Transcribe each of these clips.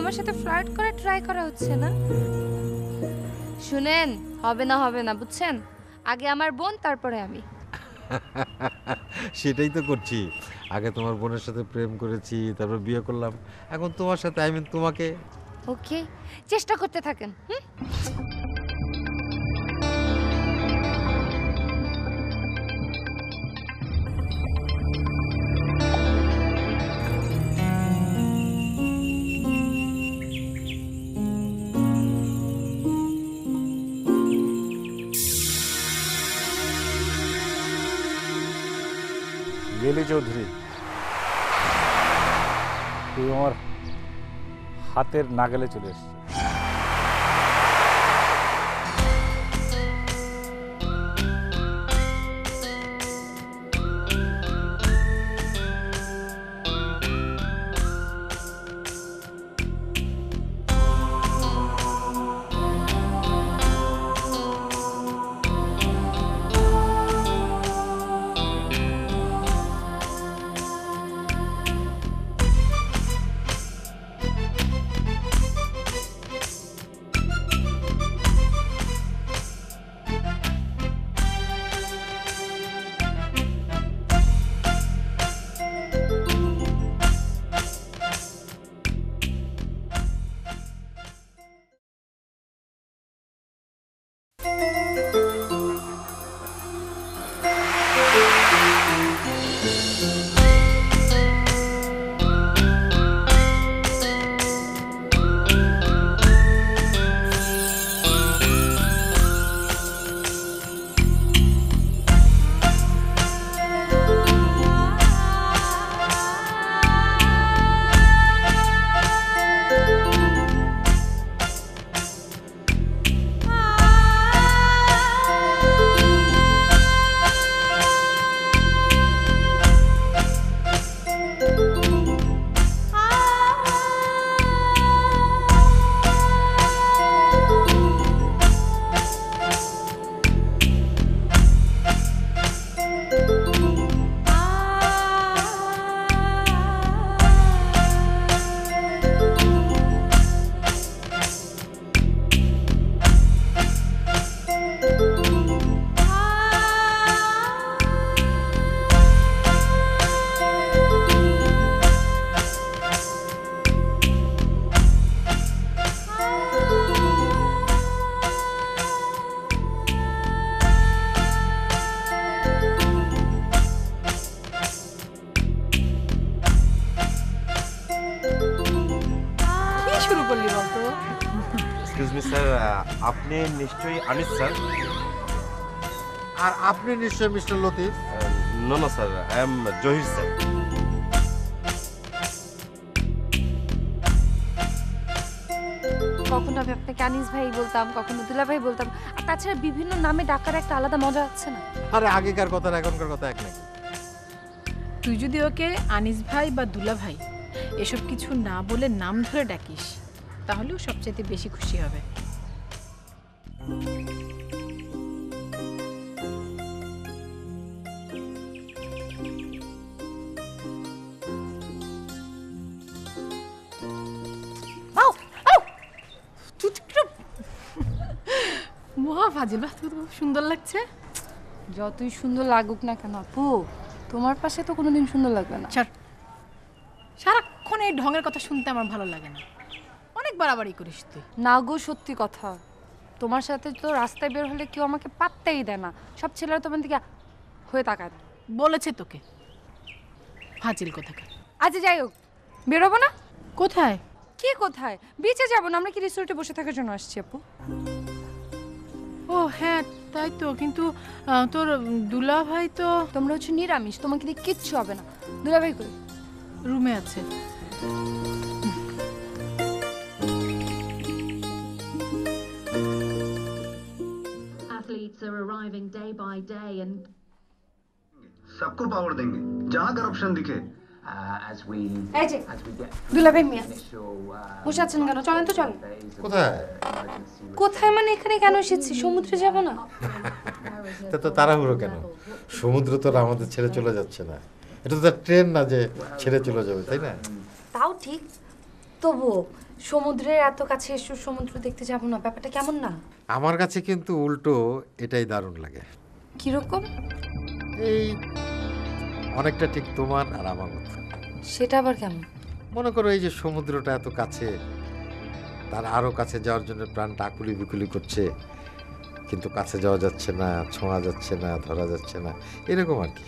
আমার সাথে ফ্লার্ট করে ট্রাই করা হচ্ছে না? শুনেন, হবে না বুঝছেন, আগে আমার বোন তারপরে আমি। সেটাই তো করছি। আগে তোমার বোনের সাথে প্রেম করেছি, তারপর বিয়ে করলাম, এখন তোমার সাথে, আই মিন তোমাকে। ওকে, চেষ্টা করতে থাকেন। গেলি চৌধুরী, তুই আমার হাতের নাগালে চলে এসছিস। আপনি নিশ্চয়ই আনিস স্যার? আর আপনি নিশ্চয়ই mister Latif? No no sir, I am Zahir sir. কখনো আমি আপনাকে আনিস ভাই বলতাম, কখনো দুলা ভাই বলতাম, আর তাছাড়া বিভিন্ন নামে ডাকার একটা আলাদা মজা আছে না? আরে আগেকার কথা আর এখনকার কথা এক নাকি? তুই যদি ওকে আনিস ভাই বা দুলা ভাই এসব কিছু না বলে নাম ধরে ডাকিস, তাহলেও সবচেয়ে বেশি খুশি হবে। মহা ফাজিল, বাহ, তোকে খুব সুন্দর লাগছে। যতই সুন্দর লাগুক না কেন আপু, তোমার পাশে তো কোনোদিন সুন্দর লাগবে না। সারাক্ষণ এই ঢঙের কথা শুনতে আমার ভালো লাগে না, অনেক বাড়াবাড়ি করিস তুই। না গো, সত্যি কথা, তোমার সাথে তো রাস্তায় বের হলে কেউ আমাকে পাত্তাই দেয় না, সব ছেলেরা তোমার দিকে হয়ে তাকায়। বলেছে তোকে ফাজিল কোথাকার। আচ্ছা যাই হোক, বেরোবো না? কোথায়? কি কোথায়? বিচে যাবো না? আমরা কি রিসোর্টে বসে থাকার জন্য আসছি আপু? ও হ্যাঁ তাই তো, কিন্তু তোর দুলা ভাই তো। তোমরা হচ্ছে নিরামিষ, তোমাকে দিয়ে কিচ্ছু হবে না। দুলা ভাই কই? রুমে আছে। Athletes are arriving day by day and सबको पावर देंगे जहां करप्शन दिखे। এই যে দুলা ভাই মিয়া বসে আছেন কেন? চলেন তো, চলেন। কোথায়? কোথায় মানে এখানে কেন এসেছি? সমুদ্রে যাব না? তা তো তাড়াহুড়ো কেন? সমুদ্র তো আর আমাদের ছেড়ে চলে যাচ্ছে না, এটা তো ট্রেন না যে ছেড়ে চলে যাবে, তাই না? তাও ঠিক, তবুও সমুদ্রের এত কাছে এসে সমুদ্র দেখতে যাব না, ব্যাপারটা কেমন না? আমার কাছে কিন্তু উল্টো এটাই দারুণ লাগে। কিরকম? এই অনেকটা ঠিক তোমার আর আমার মতো। সেটা আবার কেমন? মনে করো এই যে সমুদ্রটা এত কাছে, তার আরও কাছে যাওয়ার জন্য প্রাণটা আকুলি বিকুলি করছে, কিন্তু কাছে যাওয়া যাচ্ছে না, ছোঁয়া যাচ্ছে না, ধরা যাচ্ছে না, এরকম আর কি।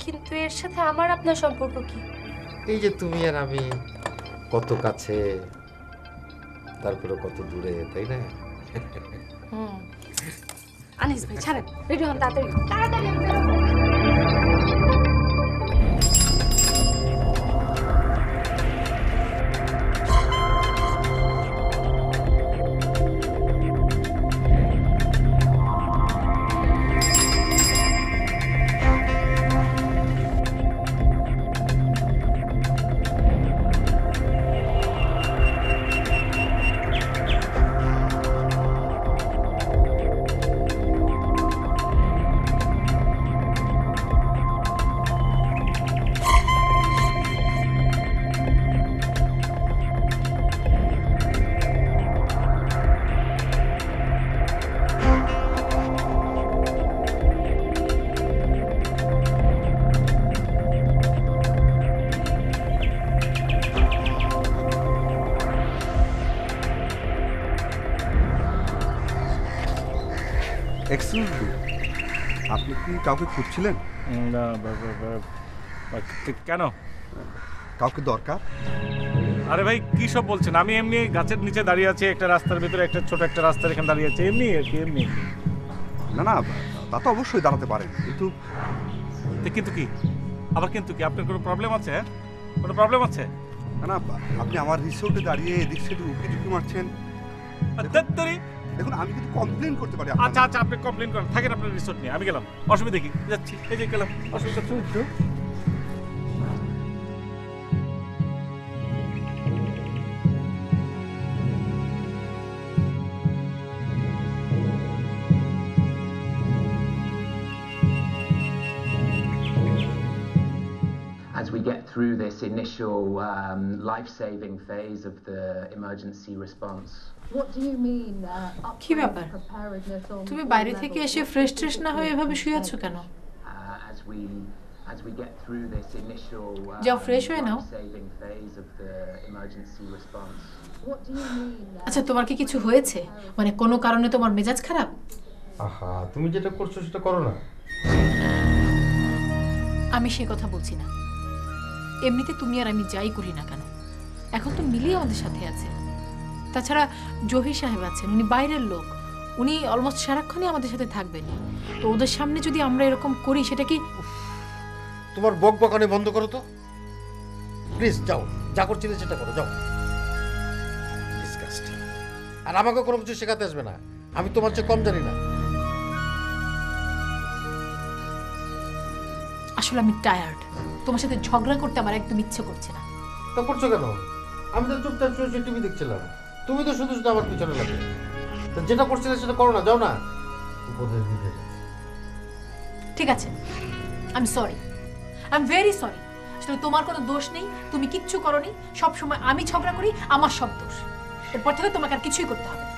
কিন্তু এর সাথে আমার আপনার সম্পর্ক কি? এই যে তুমি আর আমি কত কাছে, তারপরে কত দূরে, তাই না? আনিস ভাই ছাড়েন, রেডি হন তাড়াতাড়ি তাড়াতাড়ি আমি বেরোবো। এক্সকিউজ মি, আপনি কি কাউকে খুঁজছিলেন? না, কেন? কাউকে দরকার? আরে ভাই কি সব বলছেন? আমি এমনি গাছের নিচে দাঁড়িয়ে আছি, একটা রাস্তার ভিতরে, একটা ছোট একটা রাস্তার এখানে দাঁড়িয়ে আছে, এমনি আর কি, এমনি। না না, তা তো অবশ্যই দাঁড়াতে পারেন, কিন্তু কিন্তু কি আবার কিন্তু কি? আপনার কোনো প্রবলেম আছে? হ্যাঁ, কোনো প্রবলেম আছে? না না, আপনি আমার রিসোর্টে দাঁড়িয়ে এদিক সেদিক উঁকি ঝুঁকি মারছেন। দেখুন, আমি কিন্তু কমপ্লেন করতে পারি। আচ্ছা আচ্ছা, আপনি কমপ্লেন করেন, থাকেন আপনার রিসোর্ট নিয়ে, আমি গেলাম, অসুবিধা কি? যাচ্ছি, এই যে গেলাম, অসুবিধা একটু। As we get through this initial life-saving phase of the emergency response. What do you mean? কি ব্যাপার? তুমি বাইরে থেকে এসে ফ্রেশ ট্রেশ না হয়ে এভাবে শুয়ে আছো কেন? As we get through this initial যাও ফ্রেশ হয়ে নাও। life-saving phase of the emergency response. What do you mean? আচ্ছা, তোমার কি কিছু হয়েছে? মানে কোনো কারণে তোমার মেজাজ খারাপ? আহা, তুমি যেটা করছো সেটা করো না। আমি সে কথা বলছি না। এমনিতে তুমি আর আমি যাই করি না কেন, এখন তো মিলিয়ে আমাদের সাথে আছে। তাছাড়া জহির সাহেব আছেন, উনি বাইরের লোক, উনি অলমোস্ট সারাক্ষণই আমাদের সাথে থাকবেন। তো ওদের সামনে যদি আমরা এরকম করি, সেটা কি? তোমার বকবকানি বন্ধ করো তো প্লিজ, যাও, যা করছিলে সেটা করো, যাও। Disgusting. আর আমাকে কোনো কিছু শেখাতে আসবে না, আমি তোমার চেয়ে কম জানি না। আসলে আমি টায়ার্ড, তোমার সাথে ঝগড়া করতে আমার একদম ইচ্ছে করছে না। তো করছো কেন? আমি তো চুপচাপ শুয়ে টিভি দেখছিলাম, তুমি তো শুধু শুধু আমার পিছনে লাগে। তো যেটা করছিলে সেটা করো না, যাও না। উপদেশ দিতে ঠিক আছে, I am sorry, I am very sorry. আসলে তোমার কোনো দোষ নেই, তুমি কিচ্ছু করোনি, সব সময় আমি ঝগড়া করি, আমার সব দোষ। এরপর থেকে তোমাকে আর কিছুই করতে হবে না।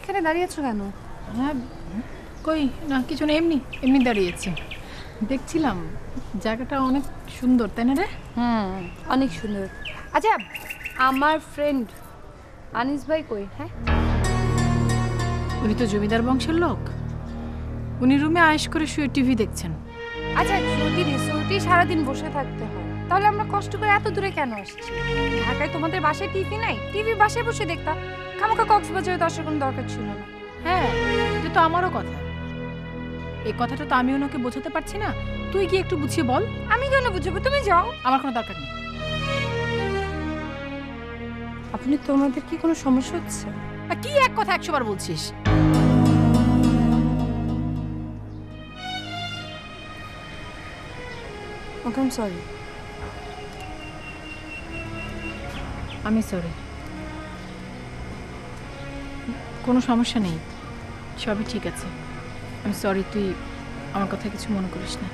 এখানে দাঁড়িয়ে আছো কেন? হ্যাঁ, কই না, কিছু না, এমনি এমনি দাঁড়িয়েছি, দেখছিলাম জায়গাটা অনেক সুন্দর, তাই না রে? অনেক সুন্দর। আচ্ছা, আমার ফ্রেন্ড আনিস ভাই কই? হ্যাঁ, উনি তো জমিদার বংশের লোক, উনি রুমে আয়েশ করে শুয়ে টিভি দেখছেন। আচ্ছা, যদি রিসোর্টে সারাদিন বসে থাকতে হয়, তাহলে আমরা কষ্ট করে এত দূরে কেন আসছি? ঢাকায় তোমাদের বাসায় টিভি নাই? টিভি বাসায় বসে দেখতাম, খামোখা কক্সবাজারে তো আসার কোনো দরকার ছিল না। হ্যাঁ, এটা তো আমারও কথা। এই কথাটা তো আমি ওনাকে বোঝাতে পারছি না, তুই কি একটু বুঝিয়ে বল। আমি কেন বুঝবো, তুমি যাও। আমার কোনো দরকার নেই। আপনি তোমাদের কি কোনো সমস্যা হচ্ছে? আর কি এক কথা 100 বার বলছিস? ওকে, আই এম সরি। আমি সরি। কোনো সমস্যা নেই, সবই ঠিক আছে। আমি সরি, তুই আমার কথা কিছু মনে করিস না।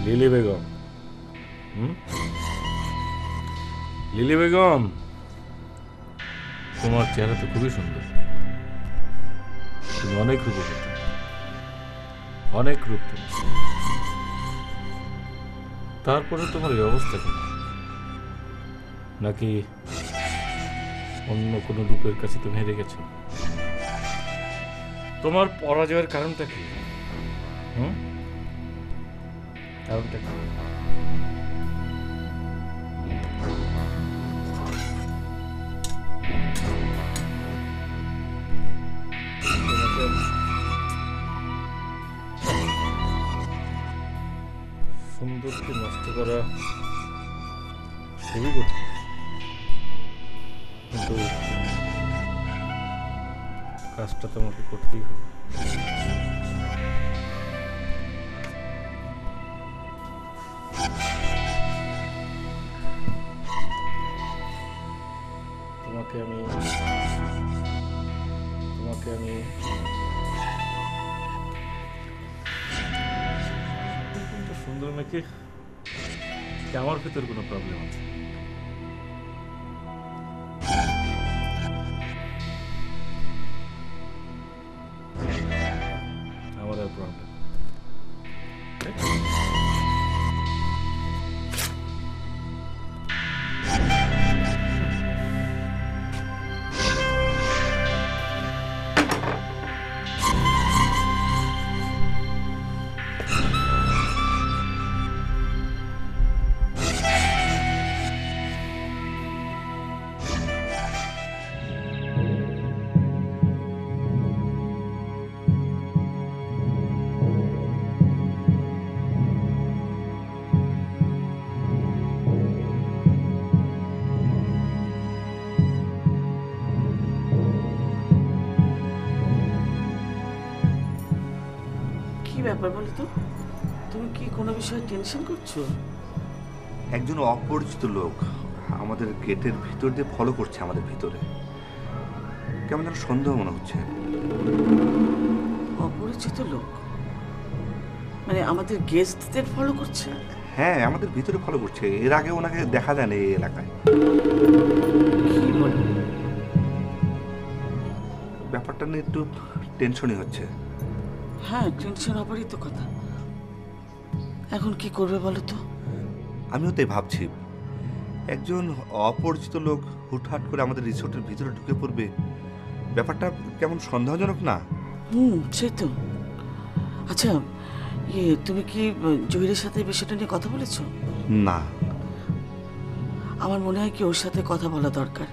লিলি বেগম, লিলি বেগম, তোমার চেহারা তো খুবই সুন্দর। তুমি অনেক রূপবতী, অনেক রূপ তুমি। তারপরে তোমার এই অবস্থা কেন? নাকি অন্য কোনো রূপের কাছে তুমি হেরে গেছো? তোমার পরাজয়ের কারণটা কি? কারণটা কি? সুন্দরকে নষ্ট করা খুবই কঠিন, কিন্তু কাজটা তোমাকে করতেই হবে। তোমাকে আমি সুন্দর নাকি আমার ভিতর কোনো প্রবলেম আছে? আমার আর প্রবলেম ব্যাপার বলো তো, তুমি কি কোনো বিষয়ে টেনশন করছো? একজন অপরিচিত লোক আমাদের গেটের ভিতর দিয়ে ফলো করছে, আমাদের ভিতরে কেমন যেন সন্দেহ মনে হচ্ছে। অপরিচিত লোক মানে আমাদের গেস্টদের ফলো করছে? হ্যাঁ, আমাদের ভিতরে ফলো করছে। এর আগে ওনাকে দেখা যায় না এই এলাকায়। কি বল? ব্যাপারটা নিয়ে একটু টেনশনই হচ্ছে। হ্যাঁ, টেনশন হবারই তো কথা। এখন কি করবে বলো তো? আমিও তাই ভাবছি, একজন অপরিচিত লোক হুটহাট করে আমাদের রিসোর্টের ভিতরে ঢুকে পড়বে, ব্যাপারটা কেমন সন্দেহজনক না? সে তো। আচ্ছা, তুমি কি জহিরের সাথে বিষয়টা নিয়ে কথা বলেছো? না। আমার মনে হয় কি ওর সাথে কথা বলা দরকার।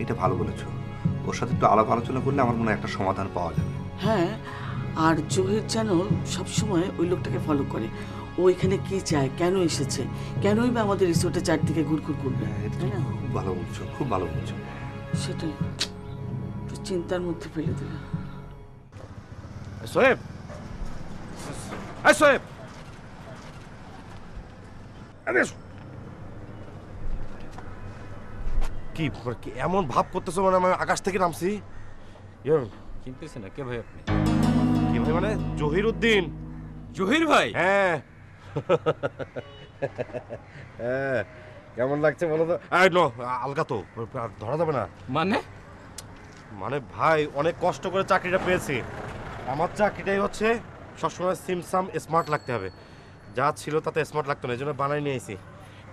এটা ভালো বলেছো, ওর সাথে একটু আলাপ আলোচনা করলে আমার মনে হয় একটা সমাধান পাওয়া যাবে। হ্যাঁ, আর জহির যেন সবসময় ওই লোকটাকে ফলো করে। ও এখানে কি চায়, কেন এসেছে, কেনই বা আমাদের রিসোর্টের চারদিকে ঘুরঘুর করবে। খুব ভালো বলছো, খুব ভালো বলছো। সেটাই চিন্তার মধ্যে ফেলে দিল। সোহেব, সোহেব, কি এমন ভাব করতেছো? মানে আমি আকাশ থেকে নামছি? চিনতেছে না কে ভাই আপনি? কি ভাই মানে? জহির উদ্দিন। জহির ভাই? হ্যাঁ। হ্যাঁ, কেমন লাগছে বলো তো? আলগা তো, ধরা যাবে না। মানে ভাই অনেক কষ্ট করে চাকরিটা পেয়েছি। আমার চাকরিটাই হচ্ছে সবসময় সিমসাম স্মার্ট লাগতে হবে। যা ছিল তাতে স্মার্ট লাগতো না, এই জন্য বানাই নিয়ে এসেছি।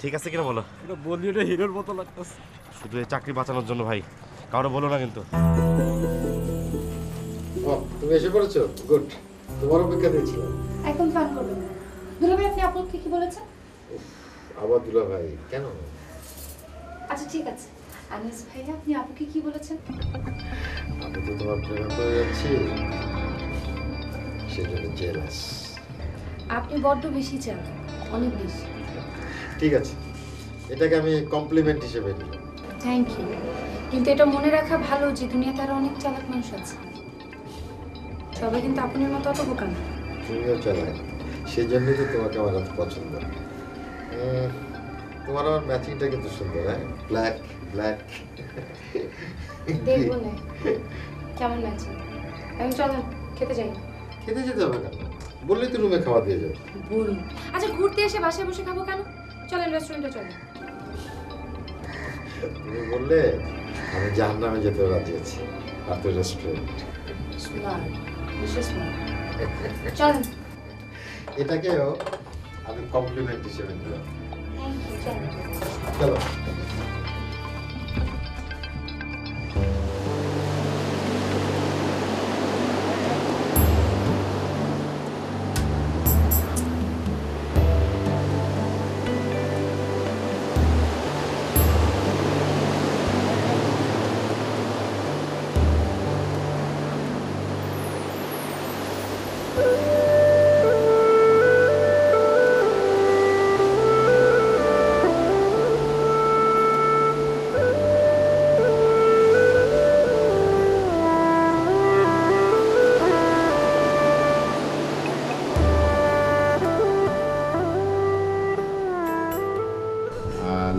ঠিক আছে কিনা বলো? এটা বলি এটা হিরোর মতো লাগতেছে। শুধু এই চাকরি বাঁচানোর জন্য ভাই, কারো বলো না কিন্তু। ও তুমি এসে পড়েছো, গুড। তোমার অপেক্ষা দিয়েছিলাম। একদম ফান করবেন না। দুলাভাই আপনি আপুকে কি বলেছেন? আবার দুলা ভাই কেন? আচ্ছা ঠিক আছে, আনিস ভাইয়া আপনি আপুকে কি বলেছেন? আমি তো তোমার প্রেমে পড়ে যাচ্ছি, সেজন্য জেলাস। আপনি বড্ড বেশি চান, অনেক বেশি। ঠিক আছে, এটাকে আমি কমপ্লিমেন্ট হিসেবে নিলাম। থ্যাংক ইউ, কিন্তু এটা মনে রাখা ভালো যে দুনিয়াতে আরো অনেক চালাক মানুষ আছে। সবাই কিন্তু আপনার মতো অত বোকা না। তুমিও চালাই, সেই জন্যই তো তোমাকে আমার এত পছন্দ। তোমার আমার ম্যাচিংটা কিন্তু সুন্দর, হ্যাঁ? Black black. দেখবো না কেমন ম্যাচিং। আমি চলেন খেতে যাই। খেতে যেতে হবে কেন? বললেই তো রুমে খাওয়া দিয়ে যাবে। বলি আচ্ছা, ঘুরতে এসে বাসায় বসে খাবো কেন? চলেন রেস্টুরেন্টে চলেন। তুমি বললে আমি জাহান্নামে যেতে রাজি আছি, আর তো রেস্টুরেন্ট। চলেন। এটাকেও আমি কমপ্লিমেন্ট হিসেবে নিলাম। থ্যাংক ইউ, চলেন। চলো।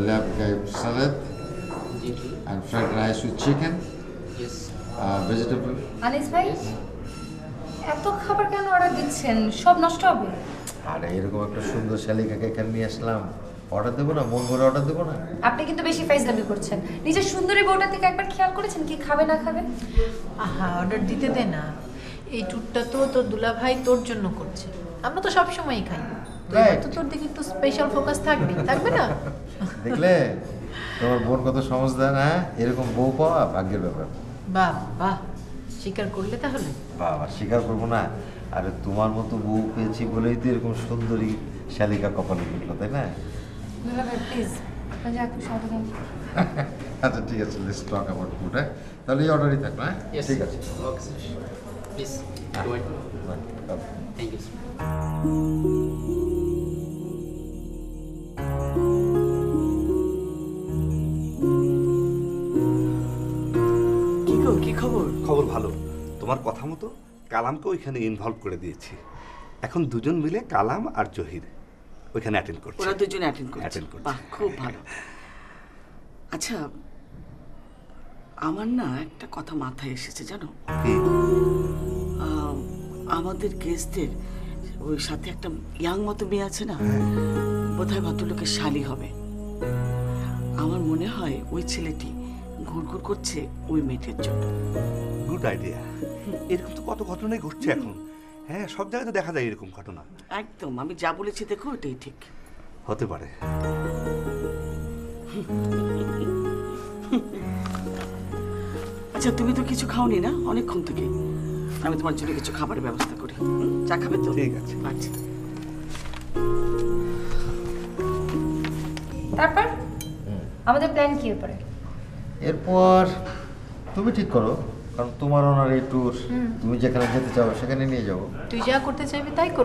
Lamb salad and fried rice with chicken. Yes. Vegetable. Anis ভাই, এত খাবার কেন অর্ডার দিচ্ছেন? সব নষ্ট হবে। আরে এরকম একটা সুন্দর শালিকাকে এখানে নিয়ে আসলাম, অর্ডার দেবো না? মন ভরে অর্ডার দেবো না? আপনি কিন্তু বেশি ফাইজলামি করছেন। নিজের সুন্দরী বউটা থেকে একবার খেয়াল করেছেন কি খাবে না খাবে? আহা, অর্ডার দিতে দে না। এই ট্যুরটা তো তোর দুলাভাই তোর জন্য করছে। আমরা তো সব সময়ই খাই। তো তোর দিকে একটু স্পেশাল ফোকাস থাকবে, থাকবে না? দেখলে তোমার বোন কত সমঝদার, হ্যাঁ? এরকম বউ পাওয়া ভাগ্যের ব্যাপার। বাহ বাহ, স্বীকার করলে তাহলে? বাবা, স্বীকার করবো না? আরে তোমার মতো বউ পেয়েছি বলেই তো এরকম সুন্দরী শালিকা কপালে জুটলো, তাই না? প্লিজ একটু সাবধান। আচ্ছা ঠিক আছে, লেটস টক অ্যাবাউট ফুড। তাহলে এই অর্ডারই থাকলো, হ্যাঁ? ঠিক আছে। Okay, sir. Please, go ahead. Thank you, sir. কি গো, কি খবর? খবর ভালো। তোমার কথা মতো কালামকে ওইখানে ইনভলভ করে দিয়েছি। এখন দুজন মিলে কালাম আর জহির ওইখানে অ্যাটেন্ড করছে। ওরা দুজনে অ্যাটেন্ড Attend করছে। করছে। বাহ, খুব ভালো। আচ্ছা, আমার না একটা কথা মাথায় এসেছে জানো। কি? আমাদের গেস্টদের ওই সাথে একটা ইয়াং মতো মেয়ে আছে না, বোধহয় ভদ্রলোকের শালি হবে। আমার মনে হয় ওই ছেলেটি ঘুরঘুর করছে ওই মেয়েটির জন্য। Good idea. এরকম তো কত ঘটনাই ঘটছে এখন। হ্যাঁ, সব জায়গায় তো দেখা যায় এরকম ঘটনা। একদম, আমি যা বলেছি দেখো, এটাই ঠিক হতে পারে। আচ্ছা, তুমি তো কিছু খাওনি না অনেকক্ষণ থেকে। আমি তোমার জন্য কিছু খাবারের ব্যবস্থা করি। চা খাবে তো? ঠিক আছে। আচ্ছা। তারপর আমাদের প্ল্যান কি এরপরে? এরপর তুমি ঠিক করো, কারণ তোমার ওনার এই ট্যুর, তুমি যেখানে যেতে চাও সেখানে নিয়ে যাবো। তুই যা করতে চাইবি তাই কর।